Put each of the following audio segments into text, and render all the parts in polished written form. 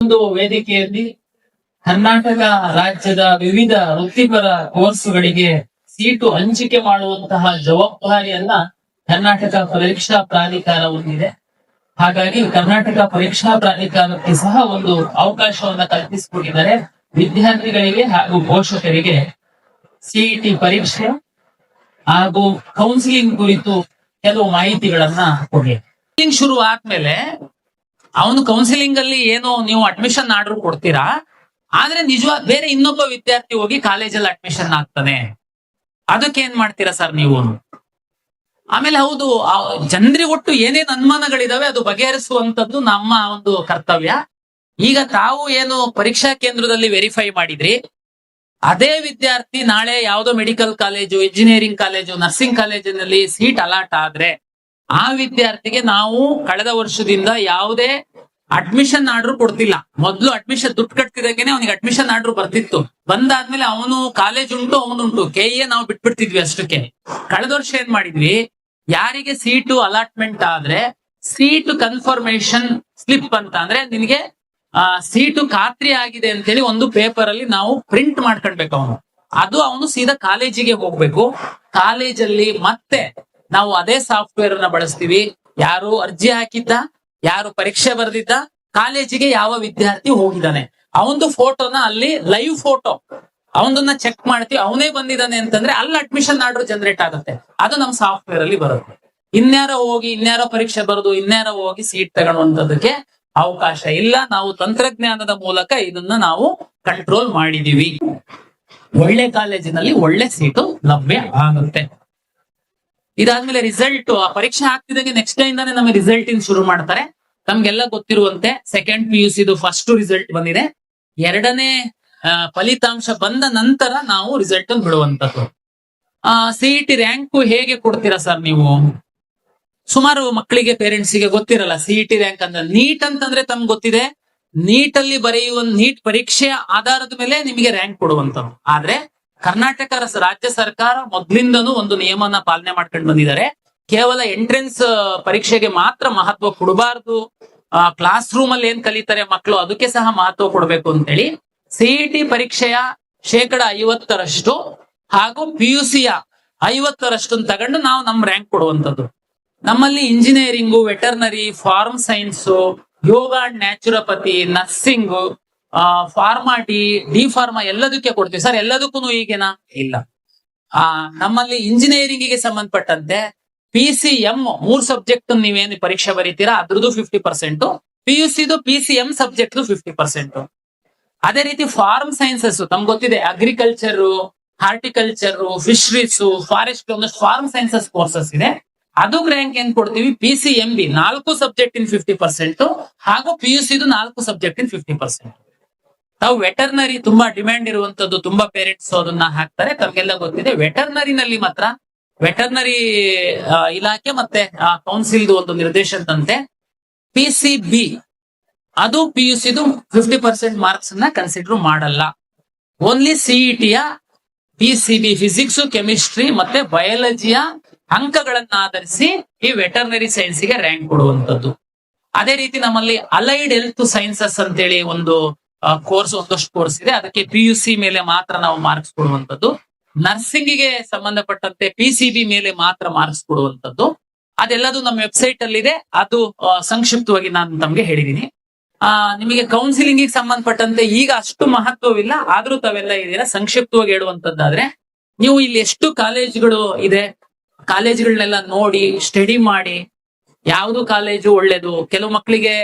ಒಂದು ವೇದಿಕೆಯಲ್ಲಿ ಕರ್ನಾಟಕ ರಾಜ್ಯದ ವಿವಿಧ ವೃತ್ತಿಪರ ಕೋರ್ಸ್ಗಳಿಗೆ ಸೀಟು ಹಂಚಿಕೆ ಮಾಡುವಂತಹ ಜವಾಬ್ದಾರಿಯನ್ನ ಕರ್ನಾಟಕ ಪರೀಕ್ಷಾ ಪ್ರಾಧಿಕಾರ ಹೊಂದಿದೆ. ಹಾಗಾಗಿ ಕರ್ನಾಟಕ ಪರೀಕ್ಷಾ ಪ್ರಾಧಿಕಾರಕ್ಕೆ ಸಹ ಒಂದು ಅವಕಾಶವನ್ನ ಕಲ್ಪಿಸಿಕೊಟ್ಟಿದ್ದಾರೆ. ವಿದ್ಯಾರ್ಥಿಗಳಿಗೆ ಹಾಗೂ ಪೋಷಕರಿಗೆ ಸಿಇಟಿ ಪರೀಕ್ಷೆ ಹಾಗೂ ಕೌನ್ಸಿಲಿಂಗ್ ಕುರಿತು ಕೆಲವು ಮಾಹಿತಿಗಳನ್ನ ಕೊಡಿ. ಶುರು ಆದ್ಮೇಲೆ ಅವನು ಕೌನ್ಸಿಲಿಂಗ್ ಅಲ್ಲಿ ಏನೋ ನೀವು ಅಡ್ಮಿಷನ್ ಆರ್ಡರ್ ಕೊಡ್ತೀರಾ, ಆದ್ರೆ ನಿಜವಾದ ಬೇರೆ ಇನ್ನೊಬ್ಬ ವಿದ್ಯಾರ್ಥಿ ಹೋಗಿ ಕಾಲೇಜಲ್ಲಿ ಅಡ್ಮಿಷನ್ ಆಗ್ತಾನೆ. ಅದಕ್ಕೆ ಏನ್ ಮಾಡ್ತೀರಾ ಸರ್ ನೀವು? ಆಮೇಲೆ ಹೌದು, ಜನರಿಗೆ ಒಟ್ಟು ಏನೇನ್ ಅನುಮಾನಗಳಿದಾವೆ ಅದು ಬಗೆಹರಿಸುವಂತದ್ದು ನಮ್ಮ ಒಂದು ಕರ್ತವ್ಯ. ಈಗ ತಾವು ಏನು ಪರೀಕ್ಷಾ ಕೇಂದ್ರದಲ್ಲಿ ವೆರಿಫೈ ಮಾಡಿದ್ರಿ, ಅದೇ ವಿದ್ಯಾರ್ಥಿ ನಾಳೆ ಯಾವ್ದೋ medical college, engineering college, nursing ಕಾಲೇಜಿನಲ್ಲಿ ಸೀಟ್ ಅಲಾಟ್ ಆದ್ರೆ ಆ ವಿದ್ಯಾರ್ಥಿಗೆ ನಾವು ಕಳೆದ ವರ್ಷದಿಂದ ಯಾವುದೇ ಅಡ್ಮಿಷನ್ ಆರ್ಡರ್ ಕೊಡ್ತಿಲ್ಲ. ಮೊದ್ಲು ಅಡ್ಮಿಷನ್ ದುಡ್ಡು ಕಟ್ತಿದಂಗೆನೆ ಅವನಿಗೆ ಅಡ್ಮಿಷನ್ ಆರ್ಡರ್ ಬರ್ತಿತ್ತು. ಬಂದಾದ್ಮೇಲೆ ಅವನು ಕಾಲೇಜ್ ಉಂಟು ಅವನುಂಟು ಕೆಎ ನಾವು ಬಿಟ್ಬಿಡ್ತಿದ್ವಿ ಅಷ್ಟಕ್ಕೆ. ಕಳೆದ ವರ್ಷ ಏನ್ ಮಾಡಿದ್ವಿ, ಯಾರಿಗೆ ಸೀಟು ಅಲಾಟ್ಮೆಂಟ್ ಆದ್ರೆ ಸೀಟು ಕನ್ಫರ್ಮೇಶನ್ ಸ್ಲಿಪ್ ಅಂತ, ಅಂದ್ರೆ ನಿನಗೆ ಸೀಟು ಖಾತ್ರಿ ಆಗಿದೆ ಅಂತೇಳಿ ಒಂದು ಪೇಪರ್ ಅಲ್ಲಿ ನಾವು ಪ್ರಿಂಟ್ ಮಾಡ್ಕೊಳ್ಬೇಕು. ಅವನು ಸೀದಾ ಕಾಲೇಜಿಗೆ ಹೋಗ್ಬೇಕು. ಕಾಲೇಜಲ್ಲಿ ಮತ್ತೆ ನಾವು ಅದೇ ಸಾಫ್ಟ್ವೇರ್ ಅನ್ನ ಬಳಸ್ತೀವಿ. ಯಾರು ಅರ್ಜಿ ಹಾಕಿದ್ದ, ಯಾರು ಪರೀಕ್ಷೆ ಬರೆದಿದ್ದ, ಕಾಲೇಜಿಗೆ ಯಾವ ವಿದ್ಯಾರ್ಥಿ ಹೋಗಿದ್ದಾನೆ, ಅವನದು ಫೋಟೋನ ಅಲ್ಲಿ ಲೈವ್ ಫೋಟೋ ಅವನದನ್ನ ಚೆಕ್ ಮಾಡ್ತೀವಿ. ಅವನೇ ಬಂದಿದ್ದಾನೆ ಅಂತಂದ್ರೆ ಅಲ್ಲಿ ಅಡ್ಮಿಷನ್ ಆರ್ಡರ್ ಜನರೇಟ್ ಆಗುತ್ತೆ. ಅದು ನಮ್ಮ ಸಾಫ್ಟ್ವೇರ್ ಅಲ್ಲಿ ಬರುತ್ತೆ. ಇನ್ಯಾರೋ ಪರೀಕ್ಷೆ ಬರೆದು ಇನ್ಯಾರೋ ಹೋಗಿ ಸೀಟ್ ತಗೊಳ್ಳುವಂತದಕ್ಕೆ ಅವಕಾಶ ಇಲ್ಲ. ನಾವು ತಂತ್ರಜ್ಞಾನದ ಮೂಲಕ ಇದನ್ನ ನಾವು ಕಂಟ್ರೋಲ್ ಮಾಡಿದೀವಿ. ಒಳ್ಳೆ ಕಾಲೇಜಿನಲ್ಲಿ ಒಳ್ಳೆ ಸೀಟು ಲಭ್ಯ ಆಗುತ್ತೆ. ಇದಾದ್ಮೇಲೆ ರಿಸಲ್ಟ್, ಆ ಪರೀಕ್ಷೆ ಆಗ್ತಿದಂಗೆ ನೆಕ್ಸ್ಟ್ ಡೇ ಇಂದಾನೆ ನಮಗೆ ರಿಸಲ್ಟ್ ಇನ್ ಶುರು ಮಾಡ್ತಾರೆ. ನಮ್ಗೆಲ್ಲ ಗೊತ್ತಿರುವಂತೆ ಸೆಕೆಂಡ್ PUC ಫಸ್ಟ್ ರಿಸಲ್ಟ್ ಬಂದಿದೆ. ಎರಡನೇ ಫಲಿತಾಂಶ ಬಂದ ನಂತರ ನಾವು ರಿಸಲ್ಟ್ ಅನ್ನು ಬಿಡುವಂತದ್ದು. ಸಿಇಟಿ ರ್ಯಾಂಕ್ ಹೇಗೆ ಕೊಡ್ತೀರಾ ಸರ್ ನೀವು? ಸುಮಾರು ಮಕ್ಕಳಿಗೆ ಪೇರೆಂಟ್ಸ್ಗೆ ಗೊತ್ತಿರಲ್ಲ ಸಿಇಟಿ ರ್ಯಾಂಕ್ ಅಂದ್ರೆ. ನೀಟ್ ಅಂತಂದ್ರೆ ತಮ್ಗೆ ಗೊತ್ತಿದೆ, ನೀಟ್ ಅಲ್ಲಿ ಬರೆಯುವ ನೀಟ್ ಪರೀಕ್ಷೆಯ ಆಧಾರದ ಮೇಲೆ ನಿಮಗೆ ರ್ಯಾಂಕ್ ಕೊಡುವಂತದ್ದು. ಆದ್ರೆ ಕರ್ನಾಟಕ ರಾಜ್ಯ ಸರ್ಕಾರ ಮೊದ್ಲಿಂದನೂ ಒಂದು ನಿಯಮನ ಪಾಲನೆ ಮಾಡ್ಕೊಂಡು ಬಂದಿದ್ದಾರೆ. ಕೇವಲ ಎಂಟ್ರೆನ್ಸ್ ಪರೀಕ್ಷೆಗೆ ಮಾತ್ರ ಮಹತ್ವ ಕೊಡಬಾರ್ದು, ಕ್ಲಾಸ್ ರೂಮ್ ಅಲ್ಲಿ ಏನ್ ಕಲಿತಾರೆ ಮಕ್ಕಳು ಅದಕ್ಕೆ ಸಹ ಮಹತ್ವ ಕೊಡಬೇಕು ಅಂತೇಳಿ ಸಿಇಟಿ ಪರೀಕ್ಷೆಯ 50% ಹಾಗೂ PUCಯ 50% ತಗೊಂಡು ನಾವು ನಮ್ ರ್ಯಾಂಕ್ ಕೊಡುವಂತದ್ದು. ನಮ್ಮಲ್ಲಿ engineering, veterinary, farm science, yoga and naturopathy, nursing, pharma D pharma ಎಲ್ಲದಕ್ಕೆ ಕೊಡ್ತೀವಿ ಸರ್. ಎಲ್ಲದಕ್ಕೂ ಈಗೇನಾ? ಇಲ್ಲ. ನಮ್ಮಲ್ಲಿ ಇಂಜಿನಿಯರಿಂಗಿಗೆ ಸಂಬಂಧಪಟ್ಟಂತೆ PCM 3 ಸಬ್ಜೆಕ್ಟ್ ನೀವೇನು ಪರೀಕ್ಷೆ ಬರೀತೀರಾ ಅದ್ರದ್ದು 50%, PUCದು PCM ಸಬ್ಜೆಕ್ಟ್ 50%. ಅದೇ ರೀತಿ ಫಾರ್ಮ್ ಸೈನ್ಸಸ್ ತಮ್ಗೆ ಗೊತ್ತಿದೆ, ಅಗ್ರಿಕಲ್ಚರ್, ಹಾರ್ಟಿಕಲ್ಚರ್, ಫಿಶರೀಸ್, ಫಾರೆಸ್ಟ್, ಒಂದಷ್ಟು ಫಾರ್ಮ್ ಸೈನ್ಸಸ್ ಕೋರ್ಸಸ್ ಇದೆ. ಅದು ರ್ಯಾಂಕ್ ಏನ್ ಕೊಡ್ತೀವಿ, PCMB 4 ಸಬ್ಜೆಕ್ಟ್ ಇನ್ 50% ಹಾಗೂ PUCದು 4 ಸಬ್ಜೆಕ್ಟ್ ಇನ್ 50%. ತಾವು ವೆಟರ್ನರಿ ತುಂಬಾ ಡಿಮ್ಯಾಂಡ್ ಇರುವಂತದ್ದು, ತುಂಬಾ ಪೇರೆಂಟ್ಸ್ ಅದನ್ನ ಹಾಕ್ತಾರೆ. ತಮ್ಗೆಲ್ಲ ಗೊತ್ತಿದೆ, ವೆಟರ್ನರಿನಲ್ಲಿ ಮಾತ್ರ ವೆಟರ್ನರಿ ಇಲಾಖೆ ಮತ್ತೆ ಕೌನ್ಸಿಲ್ದು ಒಂದು ನಿರ್ದೇಶನದಂತೆ PCB ಅದು PUCದು 50% ಮಾರ್ಕ್ಸ್ ಅನ್ನ ಕನ್ಸಿಡರ್ ಮಾಡಲ್ಲ. ಓನ್ಲಿ ಸಿಇಟಿಯ PCB ಫಿಸಿಕ್ಸ್, ಕೆಮಿಸ್ಟ್ರಿ ಮತ್ತೆ ಬಯಾಲಜಿಯ ಅಂಕಗಳನ್ನ ಆಧರಿಸಿ ಈ ವೆಟರ್ನರಿ ಸೈನ್ಸ್ಗೆ ರ್ಯಾಂಕ್ ಕೊಡುವಂತದ್ದು. ಅದೇ ರೀತಿ ನಮ್ಮಲ್ಲಿ ಅಲೈಡ್ ಹೆಲ್ತ್ ಸೈನ್ಸಸ್ ಅಂತೇಳಿ ಒಂದು ಒಂದಷ್ಟು ಕೋರ್ಸ್ ಇದೆ. ಅದಕ್ಕೆ PUC ಮೇಲೆ ಮಾತ್ರ ನಾವು ಮಾರ್ಕ್ಸ್ ಕೊಡುವಂತದ್ದು. ನರ್ಸಿಂಗಿಗೆ ಸಂಬಂಧಪಟ್ಟಂತೆ PCB ಮೇಲೆ ಮಾತ್ರ ಮಾರ್ಕ್ಸ್ ಕೊಡುವಂತದ್ದು. ಅದೆಲ್ಲದು ನಮ್ಮ ವೆಬ್ಸೈಟ್ ಅಲ್ಲಿ ಇದೆ. ಅದು ಸಂಕ್ಷಿಪ್ತವಾಗಿ ನಾನು ತಮ್ಗೆ ಹೇಳಿದೀನಿ. ನಿಮಗೆ ಕೌನ್ಸಿಲಿಂಗ್ ಸಂಬಂಧಪಟ್ಟಂತೆ ಈಗ ಅಷ್ಟು ಮಹತ್ವವಿಲ್ಲ, ಆದ್ರೂ ತಾವೆಲ್ಲ ಇದೀರಾ. ಸಂಕ್ಷಿಪ್ತವಾಗಿ ಹೇಳುವಂತದ್ದಾದ್ರೆ, ನೀವು ಇಲ್ಲಿ ಎಷ್ಟು ಕಾಲೇಜುಗಳು ಇದೆ, ಕಾಲೇಜುಗಳನ್ನೆಲ್ಲ ನೋಡಿ ಸ್ಟಡಿ ಮಾಡಿ ಯಾವ್ದು ಕಾಲೇಜು ಒಳ್ಳೇದು. ಕೆಲವು ಮಕ್ಕಳಿಗೆ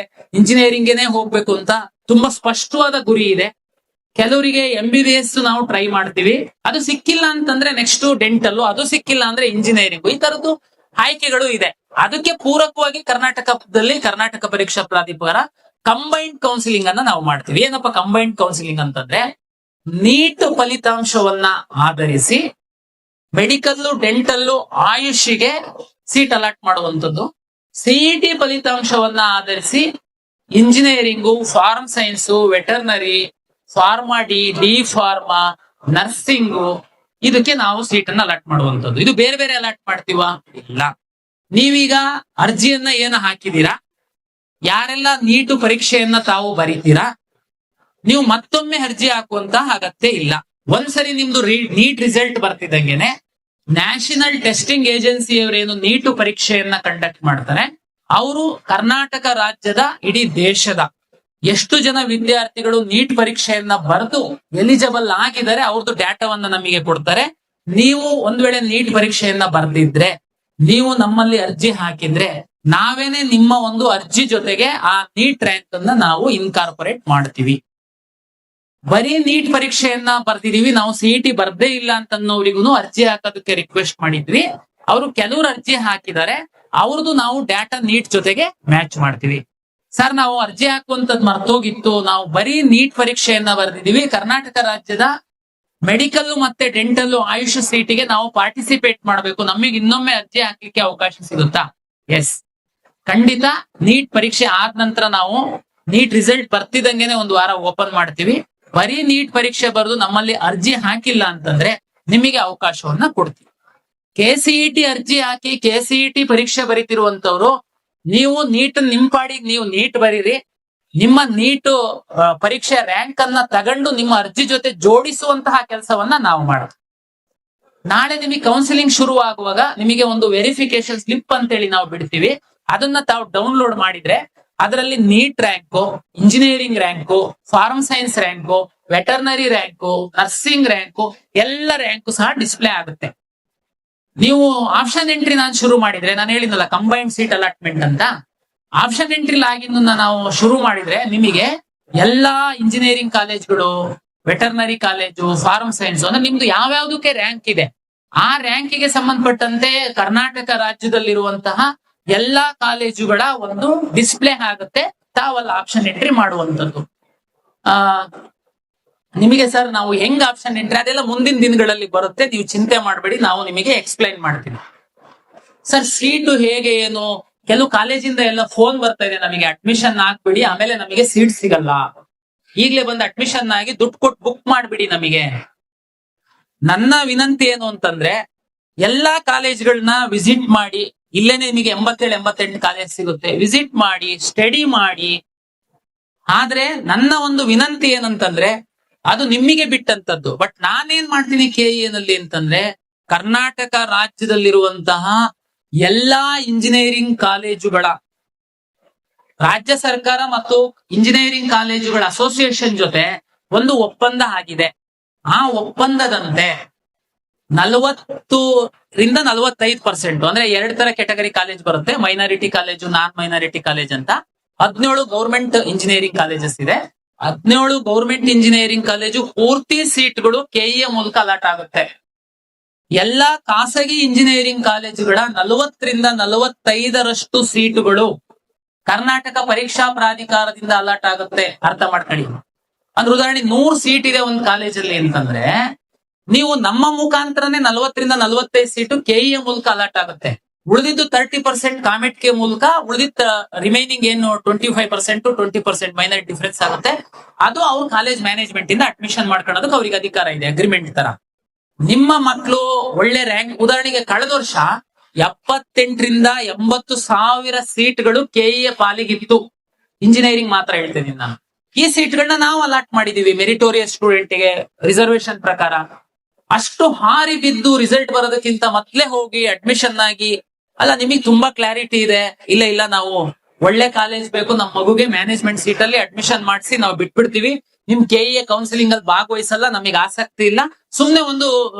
ಇಂಜಿನಿಯರಿಂಗೇನೆ ಹೋಗ್ಬೇಕು ಅಂತ ತುಂಬಾ ಸ್ಪಷ್ಟವಾದ ಗುರಿ ಇದೆ. ಕೆಲವರಿಗೆ MBBS ನಾವು ಟ್ರೈ ಮಾಡ್ತೀವಿ, ಅದು ಸಿಕ್ಕಿಲ್ಲ ಅಂತಂದ್ರೆ ನೆಕ್ಸ್ಟ್ ಡೆಂಟಲ್, ಅದು ಸಿಕ್ಕಿಲ್ಲ ಅಂದ್ರೆ ಇಂಜಿನಿಯರಿಂಗ್. ಈ ತರದ್ದು ಆಯ್ಕೆಗಳು ಇದೆ. ಅದಕ್ಕೆ ಪೂರಕವಾಗಿ ಕರ್ನಾಟಕದಲ್ಲಿ ಕರ್ನಾಟಕ ಪರೀಕ್ಷಾ ಪ್ರಾಧಿಕಾರ ಕಂಬೈನ್ಡ್ ಕೌನ್ಸಿಲಿಂಗ್ ಅನ್ನ ನಾವು ಮಾಡ್ತೀವಿ. ಏನಪ್ಪ ಕಂಬೈನ್ಡ್ ಕೌನ್ಸಿಲಿಂಗ್ ಅಂತಂದ್ರೆ, ನೀಟ್ ಫಲಿತಾಂಶವನ್ನ ಆಧರಿಸಿ ಮೆಡಿಕಲ್, ಡೆಂಟಲ್, ಆಯುಷಿಗೆ ಸೀಟ್ ಅಲಾಟ್ ಮಾಡುವಂತದ್ದು. ಸಿಇಟಿ ಫಲಿತಾಂಶವನ್ನ ಆಧರಿಸಿ engineering, farm science, veterinary, pharma D pharma, nursing ಇದಕ್ಕೆ ನಾವು ಸೀಟ್ ಅನ್ನ ಅಲಾಟ್ ಮಾಡುವಂತದ್ದು. ಇದು ಬೇರೆ ಬೇರೆ ಅಲಾಟ್ ಮಾಡ್ತೀವ? ಇಲ್ಲ. ನೀವೀಗ ಅರ್ಜಿಯನ್ನ ಏನು ಹಾಕಿದೀರಾ, ಯಾರೆಲ್ಲ ನೀಟು ಪರೀಕ್ಷೆಯನ್ನ ತಾವು ಬರೀತೀರಾ ನೀವು ಮತ್ತೊಮ್ಮೆ ಅರ್ಜಿ ಹಾಕುವಂತ ಅಗತ್ಯ ಇಲ್ಲ. ಒಂದ್ಸರಿ ನಿಮ್ದು ನೀಟ್ ರಿಸಲ್ಟ್ ಬರ್ತಿದ್ದಂಗೆನೆ ನ್ಯಾಷನಲ್ ಟೆಸ್ಟಿಂಗ್ ಏಜೆನ್ಸಿ ಅವರೇನು ನೀಟು ಪರೀಕ್ಷೆಯನ್ನ ಕಂಡಕ್ಟ್ ಮಾಡ್ತಾರೆ, ಅವರು ಕರ್ನಾಟಕ ರಾಜ್ಯದ ಇಡೀ ದೇಶದ ಎಷ್ಟು ಜನ ವಿದ್ಯಾರ್ಥಿಗಳು ನೀಟ್ ಪರೀಕ್ಷೆಯನ್ನ ಬರೆದು ಎಲಿಜಿಬಲ್ ಆಗಿದ್ದಾರೆ ಅವ್ರದ್ದು ಡಾಟಾವನ್ನ ನಮಗೆ ಕೊಡ್ತಾರೆ. ನೀವು ಒಂದ್ ವೇಳೆ ನೀಟ್ ಪರೀಕ್ಷೆಯನ್ನ ಬರ್ದಿದ್ರೆ, ನೀವು ನಮ್ಮಲ್ಲಿ ಅರ್ಜಿ ಹಾಕಿದ್ರೆ, ನಾವೇನೆ ನಿಮ್ಮ ಒಂದು ಅರ್ಜಿ ಜೊತೆಗೆ ಆ ನೀಟ್ ರ್ಯಾಂಕ್ ಅನ್ನ ನಾವು ಇನ್ಕಾರ್ಪೊರೇಟ್ ಮಾಡ್ತೀವಿ. ಬರೀ ನೀಟ್ ಪರೀಕ್ಷೆಯನ್ನ ಬರ್ದಿದೀವಿ, ನಾವು CET ಬರ್ದೇ ಇಲ್ಲ ಅಂತನ್ನೋರಿಗೂ ಅರ್ಜಿ ಹಾಕೋದಕ್ಕೆ ರಿಕ್ವೆಸ್ಟ್ ಮಾಡಿದ್ವಿ. ಅವರು ಕೆಲವರು ಅರ್ಜಿ ಹಾಕಿದ್ದಾರೆ, ಅವ್ರದ್ದು ನಾವು ಡಾಟಾ ನೀಟ್ ಜೊತೆಗೆ ಮ್ಯಾಚ್ ಮಾಡ್ತೀವಿ. ಸರ್, ನಾವು ಅರ್ಜಿ ಹಾಕುವಂತದ್ ಮರ್ತೋಗಿತ್ತು, ನಾವು ಬರೀ ನೀಟ್ ಪರೀಕ್ಷೆಯನ್ನ ಬರ್ದಿದೀವಿ, ಕರ್ನಾಟಕ ರಾಜ್ಯದ ಮೆಡಿಕಲ್ ಮತ್ತೆ ಡೆಂಟಲ್ ಆಯುಷ್ ಸೀಟಿಗೆ ನಾವು ಪಾರ್ಟಿಸಿಪೇಟ್ ಮಾಡಬೇಕು, ನಮಗೆ ಇನ್ನೊಮ್ಮೆ ಅರ್ಜಿ ಹಾಕ್ಲಿಕ್ಕೆ ಅವಕಾಶ ಸಿಗುತ್ತಾ? ಎಸ್, ಖಂಡಿತ. ನೀಟ್ ಪರೀಕ್ಷೆ ಆದ ನಂತರ ನಾವು ನೀಟ್ ರಿಸಲ್ಟ್ ಬರ್ತಿದಂಗೆನೆ ಒಂದು ವಾರ ಓಪನ್ ಮಾಡ್ತೀವಿ. ಬರೀ ನೀಟ್ ಪರೀಕ್ಷೆ ಬರೆದು ನಮ್ಮಲ್ಲಿ ಅರ್ಜಿ ಹಾಕಿಲ್ಲ ಅಂತಂದ್ರೆ ನಿಮಗೆ ಅವಕಾಶವನ್ನ ಕೊಡ್ತೀವಿ. KCET ಅರ್ಜಿ ಹಾಕಿ KCET ಪರೀಕ್ಷೆ ಬರೀತಿರುವಂತವ್ರು, ನೀವು ನೀಟ್ ನಿಮ್ ಪಾಡಿಗೆ ನೀವು ನೀಟ್ ಬರೀರಿ, ನಿಮ್ಮ ನೀಟ್ ಪರೀಕ್ಷೆ ರ್ಯಾಂಕ್ ಅನ್ನ ತಗೊಂಡು ನಿಮ್ಮ ಅರ್ಜಿ ಜೊತೆ ಜೋಡಿಸುವಂತಹ ಕೆಲಸವನ್ನ ನಾವು ಮಾಡೋದು. ನಾಳೆ ನಿಮಗೆ ಕೌನ್ಸಿಲಿಂಗ್ ಶುರು ಆಗುವಾಗ ನಿಮಗೆ ಒಂದು ವೆರಿಫಿಕೇಶನ್ ಸ್ಲಿಪ್ ಅಂತೇಳಿ ನಾವು ಬಿಡ್ತೀವಿ. ಅದನ್ನ ತಾವು ಡೌನ್ಲೋಡ್ ಮಾಡಿದ್ರೆ ಅದರಲ್ಲಿ NEET rank, engineering rank, farm science rank, veterinary rank, nursing rank ಎಲ್ಲ ರ್ಯಾಂಕು ಸಹ ಡಿಸ್ಪ್ಲೇ ಆಗುತ್ತೆ. ನೀವು ಆಪ್ಷನ್ ಎಂಟ್ರಿ ನಾನು ಶುರು ಮಾಡಿದ್ರೆ, ನಾನು ಹೇಳಿದ್ನಲ್ಲ ಕಂಬೈನ್ಡ್ ಸೀಟ್ ಅಲಾಟ್ಮೆಂಟ್ ಅಂತ, ಆಪ್ಷನ್ ಎಂಟ್ರಿ ಲಾಗಿನ್ ನಾವು ಶುರು ಮಾಡಿದ್ರೆ ನಿಮಗೆ ಎಲ್ಲಾ ಇಂಜಿನಿಯರಿಂಗ್ ಕಾಲೇಜ್ಗಳು, ವೆಟರ್ನರಿ ಕಾಲೇಜು, ಫಾರ್ಮ್ ಸೈನ್ಸ್ ಅಂದ್ರೆ ನಿಮ್ದು ಯಾವ್ಯಾವ್ದಕ್ಕೆ ರ್ಯಾಂಕ್ ಇದೆ ಆ ರ್ಯಾಂಕಿಗೆ ಸಂಬಂಧಪಟ್ಟಂತೆ ಕರ್ನಾಟಕ ರಾಜ್ಯದಲ್ಲಿರುವಂತಹ ಎಲ್ಲಾ ಕಾಲೇಜುಗಳ ಒಂದು ಡಿಸ್ಪ್ಲೇ ಆಗುತ್ತೆ. ತಾವಲ್ಲ ಆಪ್ಷನ್ ಎಂಟ್ರಿ ಮಾಡುವಂತದ್ದು. ನಿಮಗೆ ಸರ್ ನಾವು ಹೆಂಗ್ ಆಪ್ಷನ್ ಎಂಟ್ರಿ ಅದೆಲ್ಲ ಮುಂದಿನ ದಿನಗಳಲ್ಲಿ ಬರುತ್ತೆ, ನೀವು ಚಿಂತೆ ಮಾಡಬೇಡಿ, ನಾವು ನಿಮಗೆ ಎಕ್ಸ್ಪ್ಲೈನ್ ಮಾಡ್ತೀವಿ. ಸರ್, ಸೀಟು ಹೇಗೆ ಏನು? ಕೆಲವು ಕಾಲೇಜಿಂದ ಎಲ್ಲ ಫೋನ್ ಬರ್ತಾ ಇದೆ, ನಮಗೆ ಅಡ್ಮಿಷನ್ ಆಗ್ಬಿಡಿ, ಆಮೇಲೆ ನಮಗೆ ಸೀಟ್ ಸಿಗಲ್ಲ, ಈಗ್ಲೇ ಬಂದು ಅಡ್ಮಿಷನ್ ಆಗಿ ದುಡ್ಡು ಕೊಟ್ಟು ಬುಕ್ ಮಾಡ್ಬಿಡಿ ನಮಗೆ. ನನ್ನ ವಿನಂತಿ ಏನು ಅಂತಂದ್ರೆ, ಎಲ್ಲಾ ಕಾಲೇಜ್ಗಳನ್ನ ವಿಸಿಟ್ ಮಾಡಿ, ಇಲ್ಲೇನೆ ನಿಮಗೆ 87-88 ಕಾಲೇಜ್ ಸಿಗುತ್ತೆ, ವಿಸಿಟ್ ಮಾಡಿ, ಸ್ಟಡಿ ಮಾಡಿ. ಆದ್ರೆ ನನ್ನ ಒಂದು ವಿನಂತಿ ಏನಂತಂದ್ರೆ, ಅದು ನಿಮಗೆ ಬಿಟ್ಟಂತದ್ದು. ಬಟ್ ನಾನೇನ್ ಮಾಡ್ತೀನಿ KEA ನಲ್ಲಿ ಅಂತಂದ್ರೆ, ಕರ್ನಾಟಕ ರಾಜ್ಯದಲ್ಲಿರುವಂತಹ ಎಲ್ಲಾ ಇಂಜಿನಿಯರಿಂಗ್ ಕಾಲೇಜುಗಳ ರಾಜ್ಯ ಸರ್ಕಾರ ಮತ್ತು ಇಂಜಿನಿಯರಿಂಗ್ ಕಾಲೇಜುಗಳ ಅಸೋಸಿಯೇಷನ್ ಜೊತೆ ಒಂದು ಒಪ್ಪಂದ ಆಗಿದೆ. ಆ ಒಪ್ಪಂದದಂತೆ 40-45% ಅಂದ್ರೆ 2 ತರ ಕೆಟಗರಿ ಕಾಲೇಜ್ ಬರುತ್ತೆ, ಮೈನಾರಿಟಿ ಕಾಲೇಜು, ನಾನ್ ಮೈನಾರಿಟಿ ಕಾಲೇಜ್ ಅಂತ. 17 ಗೌರ್ಮೆಂಟ್ ಇಂಜಿನಿಯರಿಂಗ್ ಕಾಲೇಜಸ್ ಇದೆ. 17 ಗೌರ್ಮೆಂಟ್ ಇಂಜಿನಿಯರಿಂಗ್ ಕಾಲೇಜು ಪೂರ್ತಿ ಸೀಟ್ಗಳು KEA ಮೂಲಕ ಅಲಾಟ್ ಆಗುತ್ತೆ. ಎಲ್ಲಾ ಖಾಸಗಿ ಇಂಜಿನಿಯರಿಂಗ್ ಕಾಲೇಜುಗಳ 40-45% ಸೀಟುಗಳು ಕರ್ನಾಟಕ ಪರೀಕ್ಷಾ ಪ್ರಾಧಿಕಾರದಿಂದ ಅಲಾಟ್ ಆಗುತ್ತೆ. ಅರ್ಥ ಮಾಡ್ಕೊಳ್ಳಿ. ಅಂದ್ರೆ ಉದಾಹರಣೆ 100 ಸೀಟ್ ಇದೆ ಒಂದು ಕಾಲೇಜಲ್ಲಿ ಅಂತಂದ್ರೆ, ನೀವು ನಮ್ಮ ಮುಖಾಂತರನೇ 40-45 ಸೀಟು KEA ಮೂಲಕ ಅಲಾಟ್ ಆಗುತ್ತೆ. ಉಳಿದಿದ್ದು 30% ಕಾಮೆಟ್ ಕೆ ಮೂಲಕ, ಉಳಿದಿದ್ದ ರಿಮೈನಿಂಗ್ ಏನು 25%-20% ಮೈನರ್ ಡಿಫರೆನ್ಸ್ ಆಗುತ್ತೆ. ಅದು ಅವ್ರ ಕಾಲೇಜ್ ಮ್ಯಾನೇಜ್ಮೆಂಟ್ ಇಂದ ಅಡ್ಮಿಷನ್ ಮಾಡ್ಕೊಳ್ಳೋದಕ್ಕೆ ಅವ್ರಿಗೆ ಅಧಿಕಾರ ಇದೆ, ಅಗ್ರಿಮೆಂಟ್ ತರ. ನಿಮ್ಮ ಮಕ್ಕಳು ಒಳ್ಳೆ ರ್ಯಾಂಕ್, ಉದಾಹರಣೆಗೆ ಕಳೆದ ವರ್ಷ 78,000-80,000 ಸೀಟ್ಗಳು KEA ಪಾಲಿಗಿತ್ತು. ಇಂಜಿನಿಯರಿಂಗ್ ಮಾತ್ರ ಹೇಳ್ತೇನೆ ನಾನು. ಈ ಸೀಟ್ಗಳನ್ನ ನಾವು ಅಲಾಟ್ ಮಾಡಿದೀವಿ ಮೆರಿಟೋರಿಯಸ್ ಸ್ಟೂಡೆಂಟ್ಗೆ ರಿಸರ್ವೇಶನ್ ಪ್ರಕಾರ. ಅಷ್ಟು ಹಾರಿ ಬಿದ್ದು ರಿಸಲ್ಟ್ ಬರೋದಕ್ಕಿಂತ ಮೊದ್ಲೇ ಹೋಗಿ ಅಡ್ಮಿಷನ್ ಆಗಿ, ಅಲ್ಲ ನಿಮಗೆ ತುಂಬಾ ಕ್ಲಾರಿಟಿ ಇದೆ, ಇಲ್ಲ ನಾವು ಒಳ್ಳೆ ಕಾಲೇಜ್ ಬೇಕು, ನಮ್ಮ ಮಗುಗೆ ಮ್ಯಾನೇಜ್ಮೆಂಟ್ ಸೀಟ್ ಅಲ್ಲಿ ಅಡ್ಮಿಷನ್ ಮಾಡಿಸಿ ನಾವು ಬಿಟ್ಬಿಡ್ತೀವಿ, ನಿಮ್ KEA ಕೌನ್ಸಿಲಿಂಗ್ ಅಲ್ಲಿ ಭಾಗವಹಿಸಲ್ಲ, ನಮಗೆ ಆಸಕ್ತಿ ಇಲ್ಲ, ಸುಮ್ನೆ ಒಂದು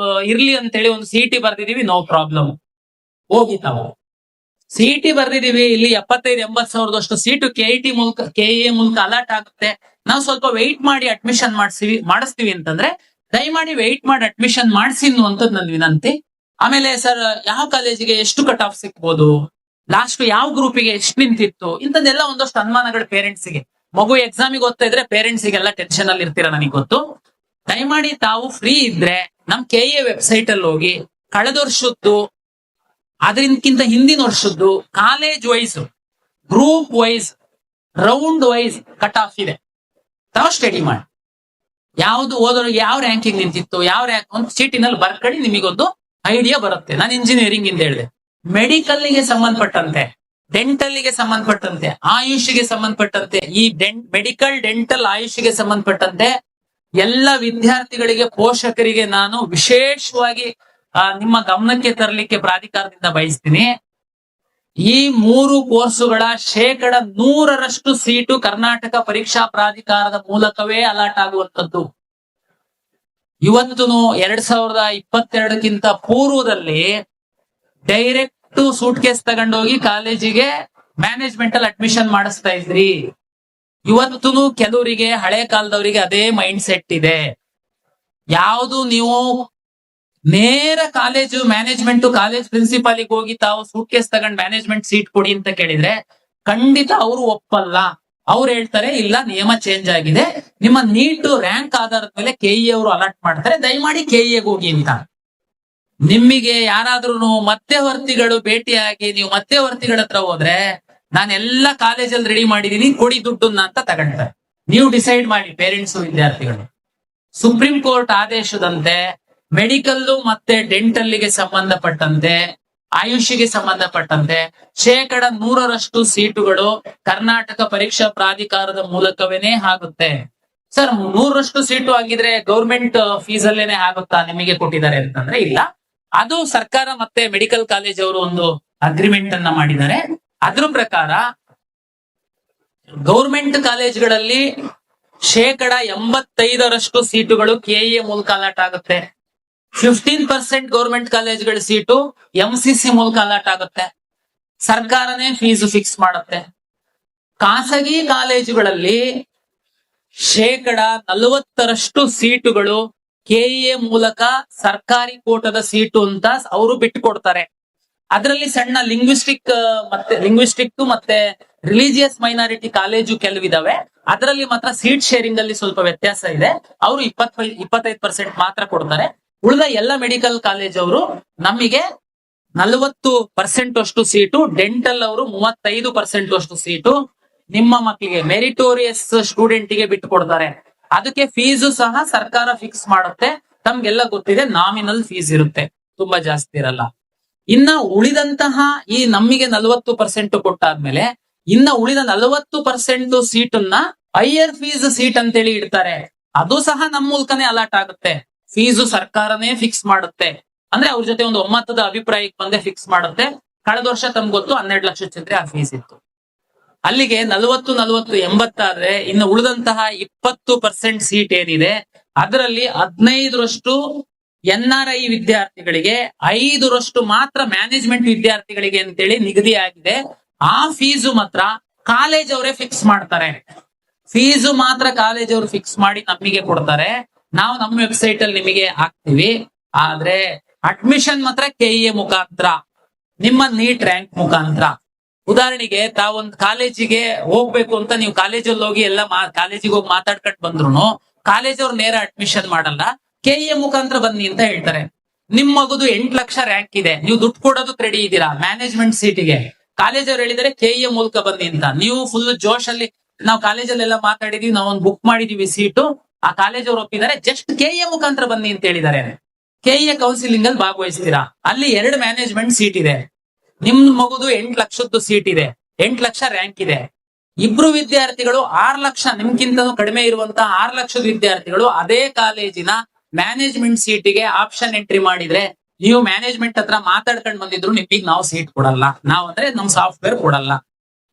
ಇರ್ಲಿ ಅಂತೇಳಿ ಒಂದು CET ಬರ್ದಿದೀವಿ, ನೋ ಪ್ರಾಬ್ಲಮ್, ಹೋಗಿ ನಾವು CET ಬರ್ದಿದೀವಿ, ಇಲ್ಲಿ 75-80 ಸಾವಿರದಷ್ಟು ಸೀಟು KEA ಮೂಲಕ ಅಲಾಟ್ ಆಗುತ್ತೆ, ನಾವು ಸ್ವಲ್ಪ ವೆಯ್ಟ್ ಮಾಡಿ ಅಡ್ಮಿಷನ್ ಮಾಡಿಸ್ತೀವಿ ಅಂತಂದ್ರೆ ದಯಮಾಡಿ ವೆಯ್ಟ್ ಮಾಡಿ ಅಡ್ಮಿಷನ್ ಮಾಡಿಸಿ ಅನ್ನುವಂಥದ್ದು ನನ್ನ ವಿನಂತಿ. ಆಮೇಲೆ ಸರ್, ಯಾವ ಕಾಲೇಜಿಗೆ ಎಷ್ಟು ಕಟ್ ಆಫ್ ಸಿಕ್ಬೋದು, ಲಾಸ್ಟ್ ಯಾವ ಗ್ರೂಪಿಗೆ ಎಷ್ಟು ನಿಂತಿತ್ತು, ಇಂಥದ್ದೆಲ್ಲ ಒಂದಷ್ಟು ಅನುಮಾನಗಳು ಪೇರೆಂಟ್ಸ್ಗೆ. ಮಗು ಎಕ್ಸಾಮಿಗೆ ಓದ್ತಾ ಇದ್ರೆ ಪೇರೆಂಟ್ಸ್ಗೆಲ್ಲ ಟೆನ್ಷನ್ ಅಲ್ಲಿ ಇರ್ತೀರ, ನನಗೆ ಗೊತ್ತು. ದಯಮಾಡಿ ತಾವು ಫ್ರೀ ಇದ್ರೆ ನಮ್ KEA ವೆಬ್ಸೈಟ್ ಅಲ್ಲಿ ಹೋಗಿ ಕಳೆದ ವರ್ಷದ್ದು, ಅದಕ್ಕಿಂತ ಹಿಂದಿನ ವರ್ಷದ್ದು college wise, group wise, round wise cut off ಇದೆ, ತಾವು ಸ್ಟಡಿ ಮಾಡಿ. ಯಾವ್ದು ಓದೋರು ಯಾವ ರ್ಯಾಂಕಿಂಗ್ ನಿಂತಿತ್ತು, ಯಾವ ರ್ಯಾಂಕ್ ಒಂದು ಚೀಟಿನಲ್ಲಿ ಬರ್ಕೊಳ್ಳಿ, ನಿಮಗೊಂದು ಐಡಿಯಾ ಬರುತ್ತೆ. ನಾನು ಇಂಜಿನಿಯರಿಂಗ್ ಇಂದ ಹೇಳಿದೆ. ಮೆಡಿಕಲ್ಗೆ ಸಂಬಂಧಪಟ್ಟಂತೆ ಡೆಂಟಲ್ಗೆ ಸಂಬಂಧಪಟ್ಟಂತೆ, ಆಯುಷ್ಗೆ ಸಂಬಂಧಪಟ್ಟಂತೆ, ಈ ಮೆಡಿಕಲ್ ಡೆಂಟಲ್ ಆಯುಷ್ಗೆ ಸಂಬಂಧಪಟ್ಟಂತೆ ಎಲ್ಲ ವಿದ್ಯಾರ್ಥಿಗಳಿಗೆ ಪೋಷಕರಿಗೆ ನಾನು ವಿಶೇಷವಾಗಿ ನಿಮ್ಮ ಗಮನಕ್ಕೆ ತರಲಿಕ್ಕೆ ಪ್ರಾಧಿಕಾರದಿಂದ ಬಯಸ್ತೀನಿ. ಈ 3 ಕೋರ್ಸುಗಳ 100% ಸೀಟು ಕರ್ನಾಟಕ ಪರೀಕ್ಷಾ ಪ್ರಾಧಿಕಾರದ ಮೂಲಕವೇ ಅಲಾಟ್ ಆಗುವಂತದ್ದು. ಇವತ್ತು 2022ಕ್ಕಿಂತ ಪೂರ್ವದಲ್ಲಿ ಡೈರೆಕ್ಟ್ ಸೂಟ್ ಕೇಸ್ ತಗೊಂಡೋಗಿ ಕಾಲೇಜಿಗೆ ಮ್ಯಾನೇಜ್ಮೆಂಟ್ ಅಲ್ಲಿ ಅಡ್ಮಿಷನ್ ಮಾಡಿಸ್ತಾ ಇದ್ರಿ. ಇವತ್ತು ಕೆಲವರಿಗೆ ಹಳೆ ಕಾಲದವರಿಗೆ ಅದೇ ಮೈಂಡ್ ಸೆಟ್ ಇದೆ. ಯಾವುದು ನೀವು ನೇರ ಕಾಲೇಜು ಮ್ಯಾನೇಜ್ಮೆಂಟ್ ಕಾಲೇಜ್ ಪ್ರಿನ್ಸಿಪಾಲಿಗೆ ಹೋಗಿ ತಾವು ಸೂಟ್ ಕೇಸ್ ತಗೊಂಡ್ ಮ್ಯಾನೇಜ್ಮೆಂಟ್ ಸೀಟ್ ಕೊಡಿ ಅಂತ ಕೇಳಿದ್ರೆ ಖಂಡಿತ ಅವರು ಒಪ್ಪಲ್ಲ. ಅವ್ರು ಹೇಳ್ತಾರೆ ಇಲ್ಲ, ನಿಯಮ ಚೇಂಜ್ ಆಗಿದೆ, ನಿಮ್ಮ ನೀಟ್ ರ್ಯಾಂಕ್ ಆಧಾರದ ಮೇಲೆ ಕೆಇ ಅವರು ಅಲಾಟ್ ಮಾಡ್ತಾರೆ, ದಯಮಾಡಿ ಕೆಇಗೆ ಹೋಗಿ ಅಂತ. ನಿಮಗೆ ಯಾರಾದ್ರೂ ಮಧ್ಯವರ್ತಿಗಳು ಭೇಟಿಯಾಗಿ ನೀವು ಮಧ್ಯವರ್ತಿಗಳ ಹತ್ರ ಹೋದ್ರೆ ನಾನು ಎಲ್ಲ ಕಾಲೇಜಲ್ಲಿ ರೆಡಿ ಮಾಡಿದೀನಿ, ಕೊಡಿ ದುಡ್ಡನ್ನ ಅಂತ ತಗೊಂತಾರೆ. ನೀವು ಡಿಸೈಡ್ ಮಾಡಿ ಪೇರೆಂಟ್ಸ್ ವಿದ್ಯಾರ್ಥಿಗಳು. ಸುಪ್ರೀಂ ಕೋರ್ಟ್ ಆದೇಶದಂತೆ ಮೆಡಿಕಲ್ ಮತ್ತೆ ಡೆಂಟಲ್ಗೆ ಸಂಬಂಧಪಟ್ಟಂತೆ, ಆಯುಷ್ಗೆ ಸಂಬಂಧಪಟ್ಟಂತೆ 100% ಸೀಟುಗಳು ಕರ್ನಾಟಕ ಪರೀಕ್ಷಾ ಪ್ರಾಧಿಕಾರದ ಮೂಲಕವೇನೆ ಆಗುತ್ತೆ. ಸರ್ 100% ಸೀಟು ಆಗಿದ್ರೆ ಗೌರ್ಮೆಂಟ್ ಫೀಸ್ ಅಲ್ಲೇನೆ ಆಗುತ್ತಾ ನಿಮಗೆ ಕೊಟ್ಟಿದ್ದಾರೆ ಅಂತಂದ್ರೆ ಇಲ್ಲ. ಅದು ಸರ್ಕಾರ ಮತ್ತೆ ಮೆಡಿಕಲ್ ಕಾಲೇಜ್ ಅವರು ಒಂದು ಅಗ್ರಿಮೆಂಟ್ ಅನ್ನ ಮಾಡಿದ್ದಾರೆ. ಅದ್ರ ಪ್ರಕಾರ ಗೌರ್ಮೆಂಟ್ ಕಾಲೇಜ್ಗಳಲ್ಲಿ 85% ಸೀಟುಗಳು ಕೆಇಎ ಮೂಲಕ ಅಲಾಟ್ ಆಗುತ್ತೆ. 15% ಗೌರ್ಮೆಂಟ್ ಕಾಲೇಜ್ಗಳ ಸೀಟು ಎಂಸಿಸಿ ಮೂಲಕ ಅಲಾಟ್ ಆಗುತ್ತೆ. ಸರ್ಕಾರನೇ ಫೀಸ್ ಫಿಕ್ಸ್ ಮಾಡುತ್ತೆ. ಖಾಸಗಿ ಕಾಲೇಜುಗಳಲ್ಲಿ 40% ಸೀಟುಗಳು ಕೆಇಎ ಮೂಲಕ ಸರ್ಕಾರಿ ಕೋಟದ ಸೀಟು ಅಂತ ಅವರು ಬಿಟ್ಟುಕೊಡ್ತಾರೆ. ಅದರಲ್ಲಿ ಸಣ್ಣ ಲಿಂಗ್ವಿಸ್ಟಿಕ್ ಮತ್ತೆ ರಿಲಿಜಿಯಸ್ ಮೈನಾರಿಟಿ ಕಾಲೇಜು ಕೆಲವಿದಾವೆ. ಅದರಲ್ಲಿ ಮಾತ್ರ ಸೀಟ್ ಶೇರಿಂಗ್ ಅಲ್ಲಿ ಸ್ವಲ್ಪ ವ್ಯತ್ಯಾಸ ಇದೆ. ಅವರು 25% ಮಾತ್ರ ಕೊಡ್ತಾರೆ. ಉಳಿದ ಎಲ್ಲ ಮೆಡಿಕಲ್ ಕಾಲೇಜ್ ಅವರು ನಮಗೆ 40% ಅಷ್ಟು ಸೀಟು, ಡೆಂಟಲ್ ಅವರು 35% ಅಷ್ಟು ಸೀಟು ನಿಮ್ಮ ಮಕ್ಕಳಿಗೆ ಮೆರಿಟೋರಿಯಸ್ ಸ್ಟೂಡೆಂಟ್ಗೆ ಬಿಟ್ಟು ಕೊಡ್ತಾರೆ. ಅದಕ್ಕೆ ಫೀಸು ಸಹ ಸರ್ಕಾರ ಫಿಕ್ಸ್ ಮಾಡುತ್ತೆ. ತಮ್ಗೆಲ್ಲ ಗೊತ್ತಿದೆ, ನಾಮಿನಲ್ ಫೀಸ್ ಇರುತ್ತೆ, ತುಂಬಾ ಜಾಸ್ತಿ ಇರಲ್ಲ. ಇನ್ನ ಉಳಿದಂತಹ ಈ ನಮಗೆ 40% ಕೊಟ್ಟಾದ್ಮೇಲೆ ಇನ್ನ ಉಳಿದ 40% ಸೀಟನ್ನ ಹೈಯರ್ ಫೀಸ್ ಸೀಟ್ ಅಂತೇಳಿ ಇಡ್ತಾರೆ. ಅದು ಸಹ ನಮ್ಮ ಮೂಲಕನೇ ಅಲಾಟ್ ಆಗುತ್ತೆ. ಫೀಸು ಸರ್ಕಾರನೇ ಫಿಕ್ಸ್ ಮಾಡುತ್ತೆ. ಅಂದ್ರೆ ಅವ್ರ ಜೊತೆ ಒಂದು ಒಮ್ಮತದ ಅಭಿಪ್ರಾಯಕ್ಕೆ ಬಂದೇ ಫಿಕ್ಸ್ ಮಾಡುತ್ತೆ. ಕಳೆದ ವರ್ಷ ತಮ್ಗೆ ಗೊತ್ತು 12 ಲಕ್ಷ ಚಿಲ್ಲರೆ ಆ ಫೀಸ್ ಇತ್ತು. ಅಲ್ಲಿಗೆ 40 80 ಆದ್ರೆ ಇನ್ನು ಉಳಿದಂತಹ 20% ಸೀಟ್ ಏನಿದೆ ಅದರಲ್ಲಿ 15% NRI ವಿದ್ಯಾರ್ಥಿಗಳಿಗೆ, 5% ಮಾತ್ರ ಮ್ಯಾನೇಜ್ಮೆಂಟ್ ವಿದ್ಯಾರ್ಥಿಗಳಿಗೆ ಅಂತೇಳಿ ನಿಗದಿ ಆಗಿದೆ. ಆ ಫೀಸು ಮಾತ್ರ ಕಾಲೇಜ್ ಅವರೇ ಫಿಕ್ಸ್ ಮಾಡ್ತಾರೆ. ಫೀಸು ಮಾತ್ರ ಕಾಲೇಜ್ ಅವರು ಫಿಕ್ಸ್ ಮಾಡಿ ನಮಗೆ ಕೊಡ್ತಾರೆ. ನಾವು ನಮ್ಮ ವೆಬ್ಸೈಟ್ ಅಲ್ಲಿ ನಿಮಗೆ ಹಾಕ್ತಿವಿ. ಆದ್ರೆ ಅಡ್ಮಿಷನ್ ಮಾತ್ರ ಕೆಇಎ ಮುಖಾಂತರ, ನಿಮ್ಮ ನೀಟ್ ರ್ಯಾಂಕ್ ಮುಖಾಂತರ. ಉದಾಹರಣೆಗೆ ತಾವೊಂದು ಕಾಲೇಜಿಗೆ ಹೋಗ್ಬೇಕು ಅಂತ ನೀವು ಕಾಲೇಜಲ್ಲಿ ಹೋಗಿ ಎಲ್ಲ ಕಾಲೇಜಿಗೆ ಹೋಗಿ ಮಾತಾಡ್ಕೊಂಡು ಬಂದ್ರು ಕಾಲೇಜ್ ಅವ್ರು ನೇರ ಅಡ್ಮಿಷನ್ ಮಾಡಲ್ಲ, ಕೆಇಎ ಮುಖಾಂತರ ಬನ್ನಿ ಅಂತ ಹೇಳ್ತಾರೆ. ನಿಮ್ ಮಗುದು 8 ಲಕ್ಷ ರ್ಯಾಂಕ್ ಇದೆ, ನೀವು ದುಡ್ಡು ಕೊಡೋದಕ್ಕೆ ರೆಡಿ ಇದ್ದೀರಾ ಮ್ಯಾನೇಜ್ಮೆಂಟ್ ಸೀಟಿಗೆ, ಕಾಲೇಜ್ ಅವ್ರು ಹೇಳಿದರೆ ಕೆಇಎ ಮೂಲಕ ಬನ್ನಿ ಅಂತ. ನೀವು ಫುಲ್ ಜೋಶ್ ಅಲ್ಲಿ ನಾವು ಕಾಲೇಜಲ್ಲೆಲ್ಲ ಮಾತಾಡಿದೀವಿ, ನಾವೊಂದು ಬುಕ್ ಮಾಡಿದೀವಿ ಸೀಟು, ಆ ಕಾಲೇಜ್ ಅವ್ರು ಒಪ್ಪಿದ್ದಾರೆ, ಜಸ್ಟ್ ಕೆಇಎ ಮುಖಾಂತರ ಬನ್ನಿ ಅಂತ ಹೇಳಿದ್ದಾರೆ. ಕೆಇಎ ಕೌನ್ಸಿಲಿಂಗ್ ಅಲ್ಲಿ ಭಾಗವಹಿಸ್ತೀರಾ, ಅಲ್ಲಿ 2 ಮ್ಯಾನೇಜ್ಮೆಂಟ್ ಸೀಟ್ ಇದೆ. ನಿಮ್ ಮಗುದು 8 ಲಕ್ಷದ್ದು ಸೀಟ್ ಇದೆ, 8 ಲಕ್ಷ ರ್ಯಾಂಕ್ ಇದೆ. ಇಬ್ರು ವಿದ್ಯಾರ್ಥಿಗಳು 6 ಲಕ್ಷ, ನಿಮ್ಗಿಂತ ಕಡಿಮೆ ಇರುವಂತಹ 6 ಲಕ್ಷದ ವಿದ್ಯಾರ್ಥಿಗಳು ಅದೇ ಕಾಲೇಜಿನ ಮ್ಯಾನೇಜ್ಮೆಂಟ್ ಸೀಟಿಗೆ ಆಪ್ಷನ್ ಎಂಟ್ರಿ ಮಾಡಿದ್ರೆ, ನೀವು ಮ್ಯಾನೇಜ್ಮೆಂಟ್ ಹತ್ರ ಮಾತಾಡ್ಕೊಂಡು ಬಂದಿದ್ರು ನಿಮಗೆ ನಾವು ಸೀಟ್ ಕೊಡಲ್ಲ, ನಾವು ಅಂದ್ರೆ ನಮ್ ಸಾಫ್ಟ್ವೇರ್ ಕೊಡಲ್ಲ.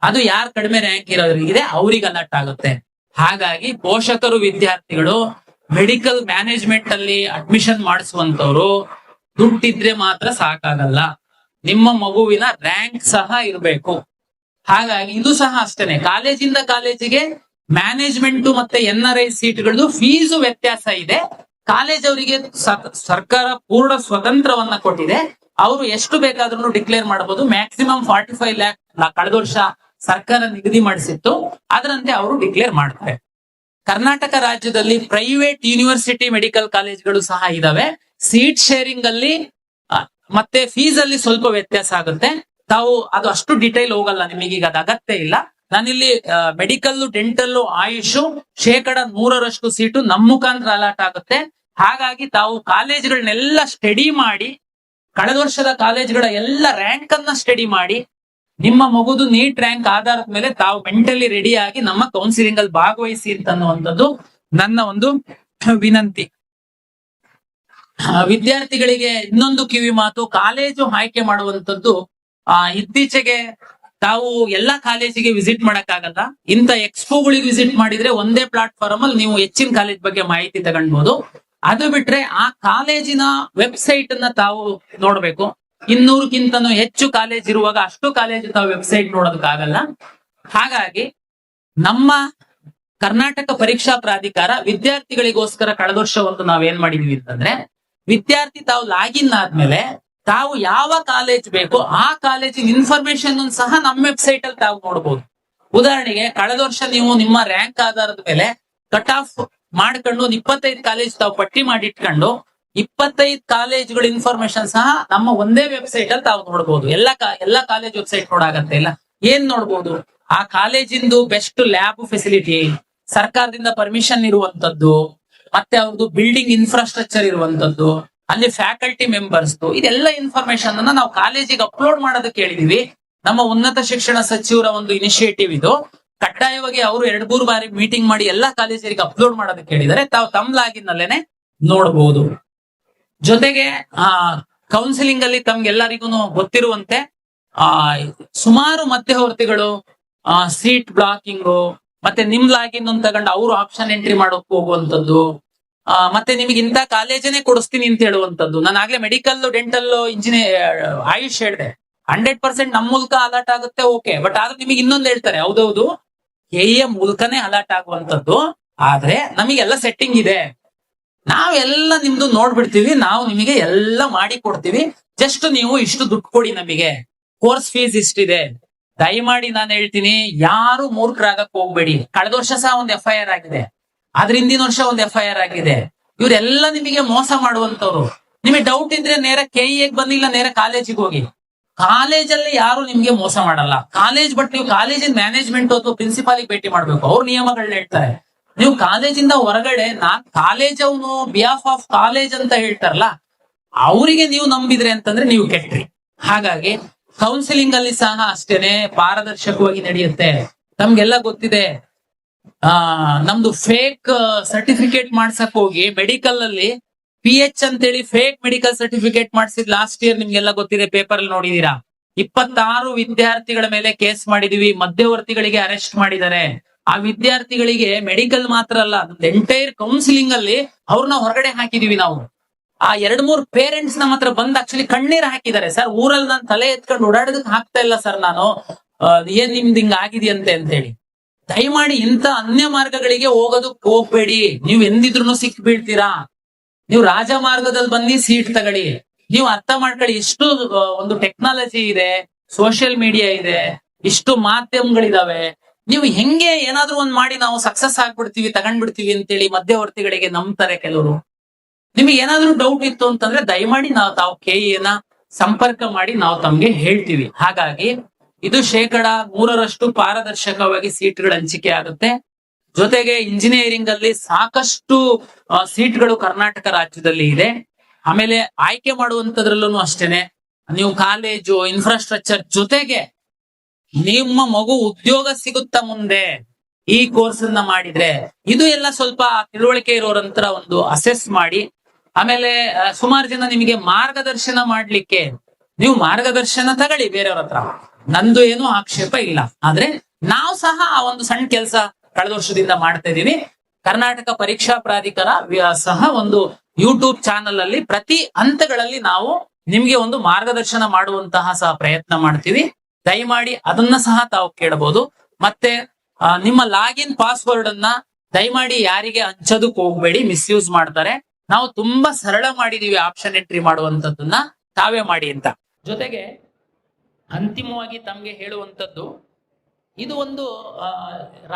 ಅದು ಯಾರು ಕಡಿಮೆ ರ್ಯಾಂಕ್ ಇರೋರಿಗೆ ಅವ್ರಿಗೆ ಅಲರ್ಟ್ ಆಗುತ್ತೆ. ಹಾಗಾಗಿ ಪೋಷಕರು ವಿದ್ಯಾರ್ಥಿಗಳು ಮೆಡಿಕಲ್ ಮ್ಯಾನೇಜ್ಮೆಂಟ್ ಅಲ್ಲಿ ಅಡ್ಮಿಷನ್ ಮಾಡಿಸುವಂತವ್ರು ದುಡ್ಡಿದ್ರೆ ಮಾತ್ರ ಸಾಕಾಗಲ್ಲ, ನಿಮ್ಮ ಮಗುವಿನ ರ್ಯಾಂಕ್ ಸಹ ಇರಬೇಕು. ಹಾಗಾಗಿ ಇದು ಸಹ ಅಷ್ಟೇನೆ, ಕಾಲೇಜಿಂದ ಕಾಲೇಜಿಗೆ ಮ್ಯಾನೇಜ್ಮೆಂಟ್ ಮತ್ತೆ NRI ಸೀಟ್ಗಳದ್ದು ಫೀಸು ವ್ಯತ್ಯಾಸ ಇದೆ. ಕಾಲೇಜ್ ಅವರಿಗೆ ಸರ್ಕಾರ ಪೂರ್ಣ ಸ್ವತಂತ್ರವನ್ನ ಕೊಟ್ಟಿದೆ. ಅವರು ಎಷ್ಟು ಬೇಕಾದ್ರೂ ಡಿಕ್ಲೇರ್ ಮಾಡಬಹುದು. ಮ್ಯಾಕ್ಸಿಮಮ್ 45 ಲ್ಯಾಕ್ ಕಳೆದ ವರ್ಷ ಸರ್ಕಾರ ನಿಗದಿ ಮಾಡಿಸಿತ್ತು, ಅದರಂತೆ ಅವರು ಡಿಕ್ಲೇರ್ ಮಾಡ್ತಾರೆ. ಕರ್ನಾಟಕ ರಾಜ್ಯದಲ್ಲಿ ಪ್ರೈವೇಟ್ ಯೂನಿವರ್ಸಿಟಿ ಮೆಡಿಕಲ್ ಕಾಲೇಜ್ಗಳು ಸಹ ಇದಾವೆ. ಸೀಟ್ ಶೇರಿಂಗ್ ಅಲ್ಲಿ ಮತ್ತೆ ಫೀಸ್ ಅಲ್ಲಿ ಸ್ವಲ್ಪ ವ್ಯತ್ಯಾಸ ಆಗುತ್ತೆ. ತಾವು ಅದು ಅಷ್ಟು ಡಿಟೈಲ್ ಹೋಗಲ್ಲ, ನಿಮಗೀಗ ಅದು ಅಗತ್ಯ ಇಲ್ಲ. ನಾನಿಲ್ಲಿ ಮೆಡಿಕಲ್, ಡೆಂಟಲ್, ಆಯುಷ್ 100% ಸೀಟು ನಮ್ಮ ಮುಖಾಂತರ ಅಲಾಟ್ ಆಗುತ್ತೆ. ಹಾಗಾಗಿ ತಾವು ಕಾಲೇಜ್ಗಳನ್ನೆಲ್ಲ ಸ್ಟಡಿ ಮಾಡಿ, ಕಳೆದ ವರ್ಷದ ಕಾಲೇಜ್ಗಳ ಎಲ್ಲ ರ್ಯಾಂಕ್ ಅನ್ನ ಸ್ಟಡಿ ಮಾಡಿ, ನಿಮ್ಮ ಮಗುದು ನೀಟ್ ರ್ಯಾಂಕ್ ಆಧಾರದ ಮೇಲೆ ತಾವು ಮೆಂಟಲಿ ರೆಡಿ ಆಗಿ ನಮ್ಮ ಕೌನ್ಸಿಲಿಂಗ್ ಅಲ್ಲಿ ಭಾಗವಹಿಸಿ ಅಂತನ್ನುವಂಥದ್ದು ನನ್ನ ಒಂದು ವಿನಂತಿ. ವಿದ್ಯಾರ್ಥಿಗಳಿಗೆ ಇನ್ನೊಂದು ಕಿವಿ ಮಾತು, ಕಾಲೇಜು ಆಯ್ಕೆ ಮಾಡುವಂತದ್ದು ಇತ್ತೀಚೆಗೆ ತಾವು ಎಲ್ಲಾ ಕಾಲೇಜಿಗೆ ವಿಸಿಟ್ ಮಾಡಕ್ಕಾಗಲ್ಲ. ಇಂಥ ಎಕ್ಸ್ಪೋಗಳಿಗೆ ವಿಸಿಟ್ ಮಾಡಿದ್ರೆ ಒಂದೇ ಪ್ಲಾಟ್ಫಾರ್ಮ್ ಅಲ್ಲಿ ನೀವು ಹೆಚ್ಚಿನ ಕಾಲೇಜ್ ಬಗ್ಗೆ ಮಾಹಿತಿ ತಗೊಂಡ್ಬೋದು. ಅದು ಬಿಟ್ರೆ ಆ ಕಾಲೇಜಿನ ವೆಬ್ಸೈಟ್ ಅನ್ನ ತಾವು ನೋಡ್ಬೇಕು. 200ಕ್ಕಿಂತನೂ ಹೆಚ್ಚು ಕಾಲೇಜ್ ಇರುವಾಗ ಅಷ್ಟು ಕಾಲೇಜ್ ತಾವು ವೆಬ್ಸೈಟ್ ನೋಡೋದಕ್ಕಾಗಲ್ಲ. ಹಾಗಾಗಿ ನಮ್ಮ ಕರ್ನಾಟಕ ಪರೀಕ್ಷಾ ಪ್ರಾಧಿಕಾರ ವಿದ್ಯಾರ್ಥಿಗಳಿಗೋಸ್ಕರ ಕಳೆದ ವರ್ಷ ಒಂದು ನಾವೇನ್ ಮಾಡಿದೀವಿ ಅಂತಂದ್ರೆ, ವಿದ್ಯಾರ್ಥಿ ತಾವು ಲಾಗಿನ್ ಆದ್ಮೇಲೆ ತಾವು ಯಾವ ಕಾಲೇಜ್ ಬೇಕೋ ಆ ಕಾಲೇಜಿನ ಇನ್ಫಾರ್ಮೇಶನ್ ಸಹ ನಮ್ಮ ವೆಬ್ಸೈಟ್ ಅಲ್ಲಿ ತಾವು ನೋಡಬಹುದು. ಉದಾಹರಣೆಗೆ ಕಳೆದ ವರ್ಷ ನೀವು ನಿಮ್ಮ ರ್ಯಾಂಕ್ ಆಧಾರದ ಮೇಲೆ ಕಟ್ ಆಫ್ ಮಾಡ್ಕೊಂಡು 25 ಕಾಲೇಜ್ ತಾವು ಪಟ್ಟಿ ಮಾಡಿಟ್ಕೊಂಡು 25 ಕಾಲೇಜ್ಗಳ ಇನ್ಫಾರ್ಮೇಶನ್ ಸಹ ನಮ್ಮ ಒಂದೇ ವೆಬ್ಸೈಟ್ ಅಲ್ಲಿ ತಾವು ನೋಡಬಹುದು. ಎಲ್ಲಾ ಕಾಲೇಜ್ ವೆಬ್ಸೈಟ್ ನೋಡಾಗತ್ತೆ ಇಲ್ಲ. ಏನ್ ನೋಡ್ಬೋದು? ಆ ಕಾಲೇಜಿಂದು ಬೆಸ್ಟ್ ಲ್ಯಾಬ್ ಫೆಸಿಲಿಟಿ, ಸರ್ಕಾರದಿಂದ ಪರ್ಮಿಷನ್ ಇರುವಂತದ್ದು, ಮತ್ತೆ ಅವ್ರದ್ದು ಬಿಲ್ಡಿಂಗ್ ಇನ್ಫ್ರಾಸ್ಟ್ರಕ್ಚರ್ ಇರುವಂತದ್ದು, ಅಲ್ಲಿ ಫ್ಯಾಕಲ್ಟಿ ಮೆಂಬರ್ಸ್, ಇದೆಲ್ಲ ಇನ್ಫಾರ್ಮೇಶನ್ ಅನ್ನ ನಾವು ಕಾಲೇಜಿಗೆ ಅಪ್ಲೋಡ್ ಮಾಡೋದಕ್ಕೆ ಹೇಳಿದೀವಿ. ನಮ್ಮ ಉನ್ನತ ಶಿಕ್ಷಣ ಸಚಿವರ ಒಂದು ಇನಿಷಿಯೇಟಿವ್ ಇದು. ಕಡ್ಡಾಯವಾಗಿ ಅವರು 2-3 ಬಾರಿ ಮೀಟಿಂಗ್ ಮಾಡಿ ಎಲ್ಲಾ ಕಾಲೇಜರಿಗೆ ಅಪ್ಲೋಡ್ ಮಾಡೋದಕ್ಕೆ ಹೇಳಿದರೆ ತಾವು ತಮ್ಮ ಲಾಗಿನ್ ಅಲ್ಲೇನೆ ನೋಡಬಹುದು. ಜೊತೆಗೆ ಕೌನ್ಸಿಲಿಂಗ್ ಅಲ್ಲಿ ತಮ್ಗೆಲ್ಲರಿಗೂ ಗೊತ್ತಿರುವಂತೆ ಸುಮಾರು ಮಧ್ಯವರ್ತಿಗಳು ಸೀಟ್ ಬ್ಲಾಕಿಂಗು, ಮತ್ತೆ ನಿಮ್ ಲಾಗಿನ್ ಅಂತ ತಗೊಂಡು ಅವರು ಆಪ್ಷನ್ ಎಂಟ್ರಿ ಮಾಡೋಕ್ ಹೋಗುವಂತದ್ದು, ಮತ್ತೆ ನಿಮಗೆ ಇಂಥ ಕಾಲೇಜನೇ ಕೊಡಿಸ್ತೀನಿ ಅಂತ ಹೇಳುವಂತದ್ದು. ನಾನು ಆಗ್ಲೇ ಮೆಡಿಕಲ್, ಡೆಂಟಲ್, ಇಂಜಿನಿಯರ್, ಆಯುಷ್ ಹೇಳಿದೆ. 100% ನಮ್ಮ ಮೂಲಕ ಅಲರ್ಟ್ ಆಗುತ್ತೆ, ಓಕೆ. ಬಟ್ ಆದ್ರೆ ನಿಮಗೆ ಇನ್ನೊಂದು ಹೇಳ್ತಾರೆ, ಹೌದೌದು ಕೆಇಎ ಮೂಲಕನೇ ಅಲರ್ಟ್ ಆಗುವಂತದ್ದು, ಆದ್ರೆ ನಮಗೆಲ್ಲ ಸೆಟ್ಟಿಂಗ್ ಇದೆ, ನಾವೆಲ್ಲ ನಿಮ್ದು ನೋಡ್ಬಿಡ್ತೀವಿ, ನಾವು ನಿಮಗೆ ಎಲ್ಲ ಮಾಡಿ ಕೊಡ್ತೀವಿ, ಜಸ್ಟ್ ನೀವು ಇಷ್ಟು ದುಡ್ಡು ಕೊಡಿ, ನಮಗೆ ಕೋರ್ಸ್ ಫೀಸ್ ಇಷ್ಟಿದೆ. ದಯಮಾಡಿ ನಾನು ಹೇಳ್ತೀನಿ, ಯಾರು ಮೂರ್ಖರಾಗಕ್ ಹೋಗ್ಬೇಡಿ. ಕಳೆದ ವರ್ಷ ಸಹ ಒಂದು FIR ಆಗಿದೆ, ಅದ್ರ ಹಿಂದಿನ ವರ್ಷ ಒಂದು FIR ಆಗಿದೆ. ಇವರೆಲ್ಲ ನಿಮಗೆ ಮೋಸ ಮಾಡುವಂತವ್ರು. ನಿಮಗೆ ಡೌಟ್ ಇದ್ರೆ ನೇರ ಕೆಇಎಗ್ ಬಂದಿಲ್ಲ, ನೇರ ಕಾಲೇಜಿಗೆ ಹೋಗಿ. ಕಾಲೇಜಲ್ಲಿ ಯಾರು ನಿಮ್ಗೆ ಮೋಸ ಮಾಡಲ್ಲ. ಬಟ್ ನೀವು ಕಾಲೇಜಿನ ಮ್ಯಾನೇಜ್ಮೆಂಟ್ ಅಥವಾ ಪ್ರಿನ್ಸಿಪಾಲಿಗೆ ಭೇಟಿ ಮಾಡ್ಬೇಕು, ಅವ್ರ ನಿಯಮಗಳನ್ನ ಹೇಳ್ತಾರೆ. ನೀವು ಕಾಲೇಜಿಂದ ಹೊರಗಡೆ ನಾನ್ ಕಾಲೇಜ್ ಅವನು ಬಿಹಾಫ್ ಆಫ್ ಕಾಲೇಜ್ ಅಂತ ಹೇಳ್ತಾರಲ್ಲ, ಅವರಿಗೆ ನೀವು ನಂಬಿದ್ರೆ ಅಂತಂದ್ರೆ ನೀವು ಕೆಟ್ರಿ. ಹಾಗಾಗಿ ಕೌನ್ಸಿಲಿಂಗ್ ಅಲ್ಲಿ ಸಹ ಅಷ್ಟೇನೆ ಪಾರದರ್ಶಕವಾಗಿ ನಡೆಯುತ್ತೆ. ತಮ್ಗೆಲ್ಲ ಗೊತ್ತಿದೆ, ನಮ್ದು ಫೇಕ್ ಸರ್ಟಿಫಿಕೇಟ್ ಮಾಡ್ಸಕ್ ಹೋಗಿ ಮೆಡಿಕಲ್ ಅಲ್ಲಿ PH ಅಂತೇಳಿ ಫೇಕ್ ಮೆಡಿಕಲ್ ಸರ್ಟಿಫಿಕೇಟ್ ಮಾಡಿಸಿದ್ ಲಾಸ್ಟ್ ಇಯರ್ ನಿಮ್ಗೆಲ್ಲ ಗೊತ್ತಿದೆ, ಪೇಪರ್ ಅಲ್ಲಿ ನೋಡಿದೀರಾ. 26 ವಿದ್ಯಾರ್ಥಿಗಳ ಮೇಲೆ ಕೇಸ್ ಮಾಡಿದೀವಿ, ಮಧ್ಯವರ್ತಿಗಳಿಗೆ ಅರೆಸ್ಟ್ ಮಾಡಿದ್ದಾರೆ. ಆ ವಿದ್ಯಾರ್ಥಿಗಳಿಗೆ ಮೆಡಿಕಲ್ ಮಾತ್ರ ಅಲ್ಲ, ಎಂಟೈರ್ ಕೌನ್ಸಿಲಿಂಗ್ ಅಲ್ಲಿ ಅವ್ರನ್ನ ಹೊರಗಡೆ ಹಾಕಿದೀವಿ ನಾವು. ಆ 2-3 ಪೇರೆಂಟ್ಸ್ ನಮ್ಮ ಹತ್ರ ಬಂದ್ ಆಕ್ಚುಲಿ ಕಣ್ಣೀರ್ ಹಾಕಿದ್ದಾರೆ. ಸರ್, ಊರಲ್ಲಿ ನಾನು ತಲೆ ಎತ್ಕೊಂಡು ಓಡಾಡೋದಕ್ಕೆ ಹಾಕ್ತಾ ಇಲ್ಲ ಸರ್, ನಾನು ಏನ್ ನಿಮ್ದು ಹಿಂಗ ಆಗಿದೆಯಂತೆ ಅಂತೇಳಿ. ದಯಮಾಡಿ ಇಂಥ ಅನ್ಯ ಮಾರ್ಗಗಳಿಗೆ ಹೋಗೋದಕ್ಕೆ ಹೋಗ್ಬೇಡಿ. ನೀವು ಎಂದಿದ್ರು ಸಿಕ್ ಬೀಳ್ತೀರಾ. ನೀವು ರಾಜಮಾರ್ಗದಲ್ಲಿ ಬನ್ನಿ, ಸೀಟ್ ತಗೊಳ್ಳಿ. ನೀವು ಅರ್ಥ ಮಾಡ್ಕೊಳ್ಳಿ, ಇಷ್ಟು ಒಂದು ಟೆಕ್ನಾಲಜಿ ಇದೆ, ಸೋಷಿಯಲ್ ಮೀಡಿಯಾ ಇದೆ, ಇಷ್ಟು ಮಾಧ್ಯಮಗಳಿದಾವೆ. ನೀವು ಹೆಂಗೆ ಏನಾದ್ರೂ ಒಂದ್ ಮಾಡಿ ನಾವು ಸಕ್ಸಸ್ ಆಗ್ಬಿಡ್ತೀವಿ, ತಗೊಂಡ್ಬಿಡ್ತೀವಿ ಅಂತೇಳಿ ಮಧ್ಯವರ್ತಿಗಳಿಗೆ ನಂಬ್ತಾರೆ ಕೆಲವರು. ನಿಮಗೆ ಏನಾದ್ರೂ ಡೌಟ್ ಇತ್ತು ಅಂತಂದ್ರೆ ದಯಮಾಡಿ ತಾವು ಕೆಇಎನ ಸಂಪರ್ಕ ಮಾಡಿ, ನಾವು ತಮ್ಗೆ ಹೇಳ್ತೀವಿ. ಹಾಗಾಗಿ ಇದು 100% ಪಾರದರ್ಶಕವಾಗಿ ಸೀಟ್ಗಳ ಹಂಚಿಕೆ ಆಗುತ್ತೆ. ಜೊತೆಗೆ ಇಂಜಿನಿಯರಿಂಗ್ ಅಲ್ಲಿ ಸಾಕಷ್ಟು ಸೀಟ್ಗಳು ಕರ್ನಾಟಕ ರಾಜ್ಯದಲ್ಲಿ ಇದೆ. ಆಮೇಲೆ ಆಯ್ಕೆ ಮಾಡುವಂತದ್ರಲ್ಲೂ ಅಷ್ಟೇನೆ, ನೀವು ಕಾಲೇಜು, ಇನ್ಫ್ರಾಸ್ಟ್ರಕ್ಚರ್ ಜೊತೆಗೆ ನಿಮ್ಮ ಮಗು ಉದ್ಯೋಗ ಸಿಗುತ್ತಾ ಮುಂದೆ ಈ ಕೋರ್ಸ್ ಅನ್ನ ಮಾಡಿದ್ರೆ, ಇದು ಎಲ್ಲ ಸ್ವಲ್ಪ ತಿಳುವಳಿಕೆ ಇರೋರಂತರ ಒಂದು ಅಸೆಸ್ ಮಾಡಿ. ಆಮೇಲೆ ಸುಮಾರು ಜನ ನಿಮಗೆ ಮಾರ್ಗದರ್ಶನ ಮಾಡ್ಲಿಕ್ಕೆ, ನೀವು ಮಾರ್ಗದರ್ಶನ ತಗೊಳ್ಳಿ ಬೇರೆಯವ್ರ ಹತ್ರ, ನಂದು ಏನು ಆಕ್ಷೇಪ ಇಲ್ಲ. ಆದ್ರೆ ನಾವು ಸಹ ಆ ಒಂದು ಸಣ್ಣ ಕೆಲಸ ಕಳೆದ ವರ್ಷದಿಂದ ಮಾಡ್ತಾ ಇದೀವಿ. ಕರ್ನಾಟಕ ಪರೀಕ್ಷಾ ಪ್ರಾಧಿಕಾರ ಸಹ ಒಂದು ಯೂಟ್ಯೂಬ್ ಚಾನಲ್ ಅಲ್ಲಿ ಪ್ರತಿ ಹಂತಗಳಲ್ಲಿ ನಾವು ನಿಮ್ಗೆ ಒಂದು ಮಾರ್ಗದರ್ಶನ ಮಾಡುವಂತಹ ಸಹ ಪ್ರಯತ್ನ ಮಾಡ್ತೀವಿ. ದಯಮಾಡಿ ಅದನ್ನ ಸಹ ತಾವು ಕೇಳಬಹುದು. ಮತ್ತೆ ನಿಮ್ಮ ಲಾಗಿನ್ ಪಾಸ್ವರ್ಡ್ ಅನ್ನ ದಯಮಾಡಿ ಯಾರಿಗೆ ಹಂಚೋದಕ್ಕೆ ಹೋಗ್ಬೇಡಿ, ಮಿಸ್ಯೂಸ್ ಮಾಡ್ತಾರೆ. ನಾವು ತುಂಬಾ ಸರಳ ಮಾಡಿದೀವಿ ಆಪ್ಷನ್ ಎಂಟ್ರಿ ಮಾಡುವಂತದ್ದನ್ನ, ತಾವೇ ಮಾಡಿ ಅಂತ. ಜೊತೆಗೆ ಅಂತಿಮವಾಗಿ ತಮ್ಗೆ ಹೇಳುವಂತದ್ದು, ಇದು ಒಂದು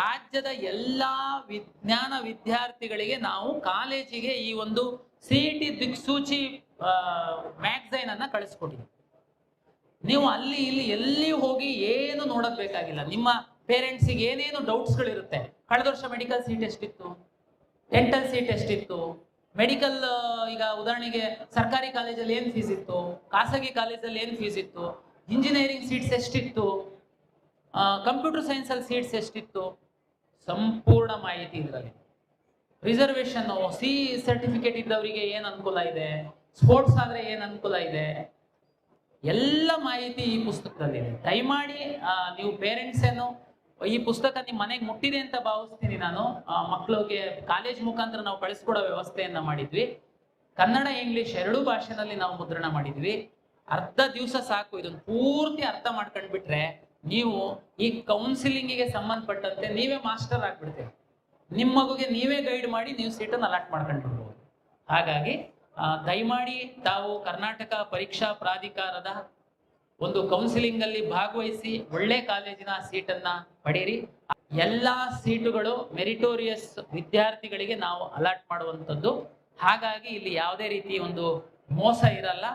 ರಾಜ್ಯದ ಎಲ್ಲಾ ವಿಜ್ಞಾನ ವಿದ್ಯಾರ್ಥಿಗಳಿಗೆ ನಾವು ಕಾಲೇಜಿಗೆ ಈ ಒಂದು CET ದಿಕ್ಸೂಚಿ ಮ್ಯಾಗಝೈನ್ ಅನ್ನ ಕಳಿಸ್ಕೊಟ್ಟಿದ್ದೀವಿ. ನೀವು ಅಲ್ಲಿ ಇಲ್ಲಿ ಎಲ್ಲಿ ಹೋಗಿ ಏನು ನೋಡೋದ್ ಬೇಕಾಗಿಲ್ಲ. ನಿಮ್ಮ ಪೇರೆಂಟ್ಸಿಗೆ ಏನೇನು ಡೌಟ್ಸ್ ಗಳಿರುತ್ತೆ, ಕಳೆದ ವರ್ಷ ಮೆಡಿಕಲ್ ಸೀಟ್ ಎಷ್ಟಿತ್ತು, ಡೆಂಟಲ್ ಸೀಟ್ ಎಷ್ಟಿತ್ತು, ಮೆಡಿಕಲ್ ಈಗ ಉದಾಹರಣೆಗೆ ಸರ್ಕಾರಿ ಕಾಲೇಜಲ್ಲಿ ಏನ್ ಫೀಸ್ ಇತ್ತು, ಖಾಸಗಿ ಕಾಲೇಜಲ್ಲಿ ಏನ್ ಫೀಸ್ ಇತ್ತು, ಇಂಜಿನಿಯರಿಂಗ್ ಸೀಟ್ಸ್ ಎಷ್ಟಿತ್ತು, ಕಂಪ್ಯೂಟರ್ ಸೈನ್ಸ್ ಅಲ್ಲಿ ಸೀಟ್ಸ್ ಎಷ್ಟಿತ್ತು? ಸಂಪೂರ್ಣ ಮಾಹಿತಿ ಇದರಲ್ಲಿ. ರಿಸರ್ವೇಶನ್, ಸಿ ಸರ್ಟಿಫಿಕೇಟ್ ಇದ್ದವರಿಗೆ ಏನ್ ಅನುಕೂಲ ಇದೆ, ಸ್ಪೋರ್ಟ್ಸ್ ಆದ್ರೆ ಏನ್ ಅನುಕೂಲ ಇದೆ, ಎಲ್ಲ ಮಾಹಿತಿ ಈ ಪುಸ್ತಕದಲ್ಲಿದೆ. ದಯಮಾಡಿ ನೀವು ಪೇರೆಂಟ್ಸ್ ಏನು ಈ ಪುಸ್ತಕ ನಿಮ್ ಮನೆಗೆ ಮುಟ್ಟಿದೆ ಅಂತ ಭಾವಿಸ್ತೀನಿ ನಾನು. ಮಕ್ಕಳಿಗೆ ಕಾಲೇಜ್ ಮುಖಾಂತರ ನಾವು ಕಳಿಸ್ಕೊಡೋ ವ್ಯವಸ್ಥೆಯನ್ನ ಮಾಡಿದ್ವಿ. ಕನ್ನಡ ಇಂಗ್ಲಿಷ್ ಎರಡೂ ಭಾಷೆನಲ್ಲಿ ನಾವು ಮುದ್ರಣ ಮಾಡಿದ್ವಿ. ಅರ್ಧ ದಿವಸ ಸಾಕು ಇದನ್ನ ಪೂರ್ತಿ ಅರ್ಥ ಮಾಡ್ಕೊಂಡ್ಬಿಟ್ರೆ ನೀವು ಈ ಕೌನ್ಸಿಲಿಂಗಿಗೆ ಸಂಬಂಧಪಟ್ಟಂತೆ ನೀವೇ ಮಾಸ್ಟರ್ ಆಗ್ಬಿಡ್ತೀರಿ. ನಿಮ್ಮ ಮಗುಗೆ ನೀವೇ ಗೈಡ್ ಮಾಡಿ ನೀವು ಸೀಟನ್ನು ಅಲಾಟ್ ಮಾಡ್ಕೊಂಡಿರ್ಬೋದು. ಹಾಗಾಗಿ ದಯಮಾಡಿ ತಾವು ಕರ್ನಾಟಕ ಪರೀಕ್ಷಾ ಪ್ರಾಧಿಕಾರದ ಒಂದು ಕೌನ್ಸಿಲಿಂಗ್ ಅಲ್ಲಿ ಭಾಗವಹಿಸಿ ಒಳ್ಳೆ ಕಾಲೇಜಿನ ಸೀಟನ್ನ ಪಡೀರಿ. ಎಲ್ಲಾ ಸೀಟುಗಳು ಮೆರಿಟೋರಿಯಸ್ ವಿದ್ಯಾರ್ಥಿಗಳಿಗೆ ನಾವು ಅಲಾಟ್ ಮಾಡುವಂಥದ್ದು. ಹಾಗಾಗಿ ಇಲ್ಲಿ ಯಾವುದೇ ರೀತಿ ಒಂದು ಮೋಸ ಇರಲ್ಲ.